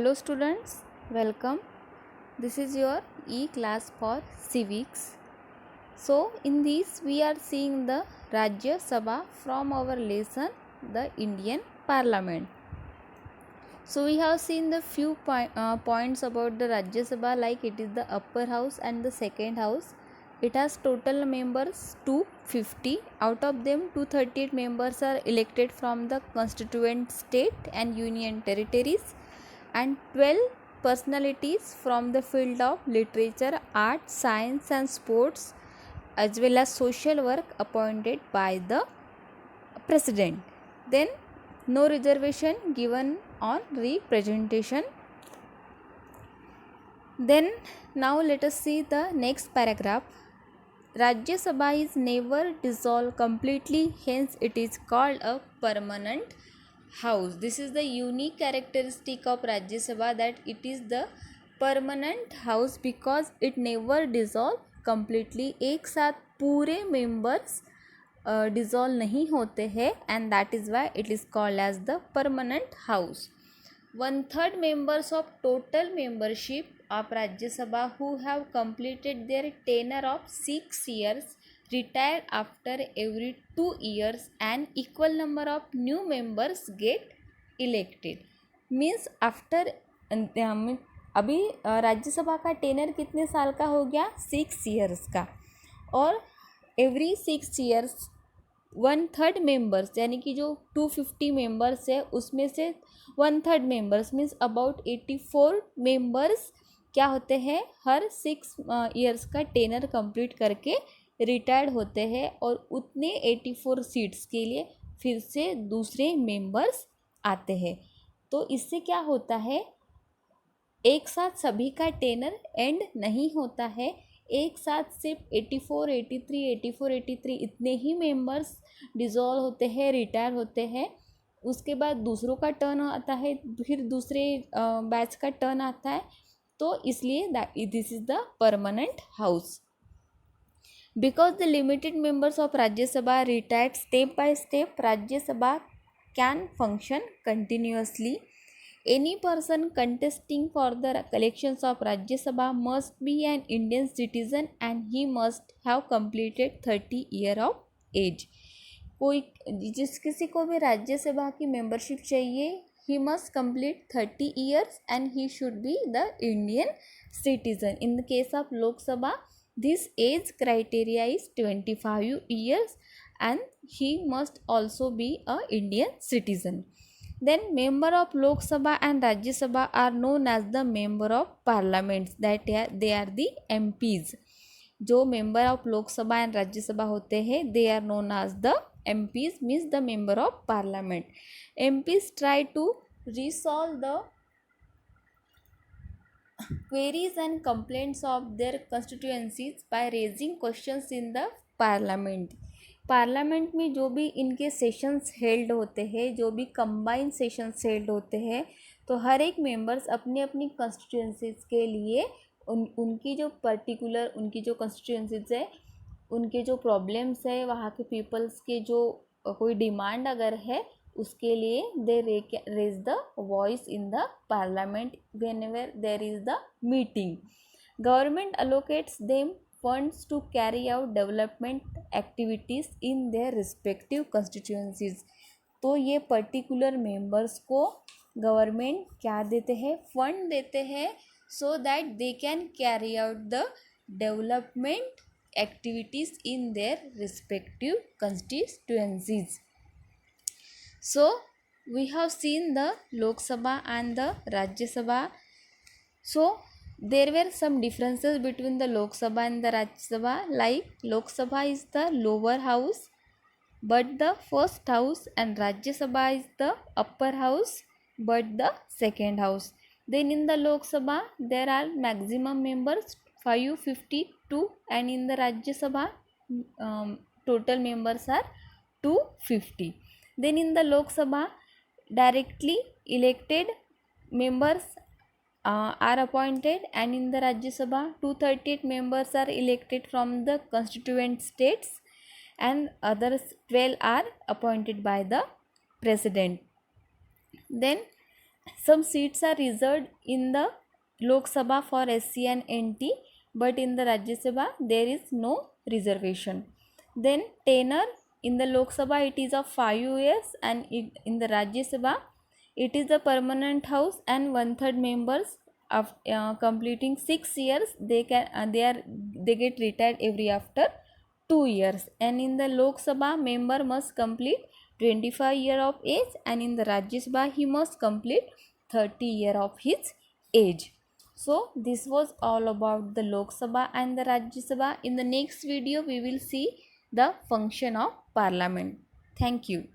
Hello students, welcome. This is your e-class for civics. So in this we are seeing the Rajya Sabha from our lesson the Indian Parliament. So we have seen the few points about the Rajya Sabha, like it is the upper house and the second house. It has total members 250. Out of them 238 members are elected from the constituent state and union territories, and 12 personalities from the field of literature, art, science and sports, as well as social work appointed by the president. Then no reservation given on representation. Then now let us see the next paragraph. Rajya Sabha is never dissolved completely, hence it is called a permanent house. This is the unique characteristic of Rajya Sabha, that it is the permanent house because it never dissolve completely. एक साथ पूरे members dissolve नहीं होते हैं, and that is why it is called as the permanent house. 1/3 members of total membership of Rajya Sabha who have completed their tenure of 6 years retire after every 2 years, and equal number of new members get elected. Means after अभी राज्यसभा का tenor कितने साल का हो गया? 6 years का, और every 6 years 1/3 members, यानी कि जो 250 मेंबर्स है उसमें से 1/3 मेंबर्स मीन्स अबाउट 84 मेंबर्स क्या होते हैं, हर 6 ईयर्स का टेनर कंप्लीट करके रिटायर्ड होते हैं, और उतने 84 सीट्स के लिए फिर से दूसरे मेंबर्स आते हैं. तो इससे क्या होता है, एक साथ सभी का टेनर एंड नहीं होता है. एक साथ सिर्फ 84, 83, 84, 83 इतने ही मेंबर्स डिज़ोल्व होते हैं, रिटायर होते हैं. उसके बाद दूसरों का टर्न आता है, फिर दूसरे बैच का टर्न आता है. तो इसलिए this is the permanent house. Because the limited members of Rajya Sabha retired step by step, Rajya Sabha can function continuously. Any person contesting for the elections of Rajya Sabha must be an Indian citizen and he must have completed 30 year of age. कोई जिस किसी को भी राज्यसभा की membership चाहिए, he must complete 30 years and he should be the Indian citizen. In the case of Lok Sabha, this age criteria is 25 years and he must also be a Indian citizen. Then member of Lok Sabha and Rajya Sabha are known as the member of parliaments, that they are the MPs. जो member of Lok Sabha and Rajya Sabha होते हैं, they are known as the MPs, means the member of parliament. MPs try to resolve the queries and complaints of their constituencies by raising questions in the parliament. Parliament में जो भी इनके sessions held होते हैं, जो भी combine sessions held होते हैं, तो हर एक मेंबर्स अपनी अपनी कंस्टिट्यूंसीज के लिए उनकी जो पर्टिकुलर उनकी जो कंस्टिट्यूंसीज है, उनके जो प्रॉब्लम्स है, वहाँ के पीपल्स के जो कोई डिमांड अगर है, उसके लिए they raise the voice in the parliament whenever there is the meeting. Government allocates them funds to carry out development activities in their respective constituencies. तो ये पर्टिकुलर मेंबर्स को गवर्नमेंट क्या देते हैं, फंड देते हैं, so that they can carry out the development activities in their respective constituencies. So we have seen the Lok Sabha and the Rajya Sabha. So there were some differences between the Lok Sabha and the Rajya Sabha, like Lok Sabha is the lower house but the first house, and Rajya Sabha is the upper house but the second house. Then in the Lok Sabha there are maximum members 552, and in the Rajya Sabha total members are 250. Then in the Lok Sabha directly elected members are appointed, and in the Rajya Sabha 238 members are elected from the constituent states, and others 12 are appointed by the president. Then Some seats are reserved in the Lok Sabha for SC and NT, but in the Rajya Sabha there is no reservation. Then tenure in the Lok Sabha it is of 5 years, and in the Rajya Sabha it is the permanent house, and one third members of completing 6 years they get retired every after 2 years. And in the Lok Sabha member must complete 25 year of age, and in the Rajya Sabha he must complete 30 year of his age. So this was all about the Lok Sabha and the Rajya Sabha. In the next video we will see the function of parliament. Thank you.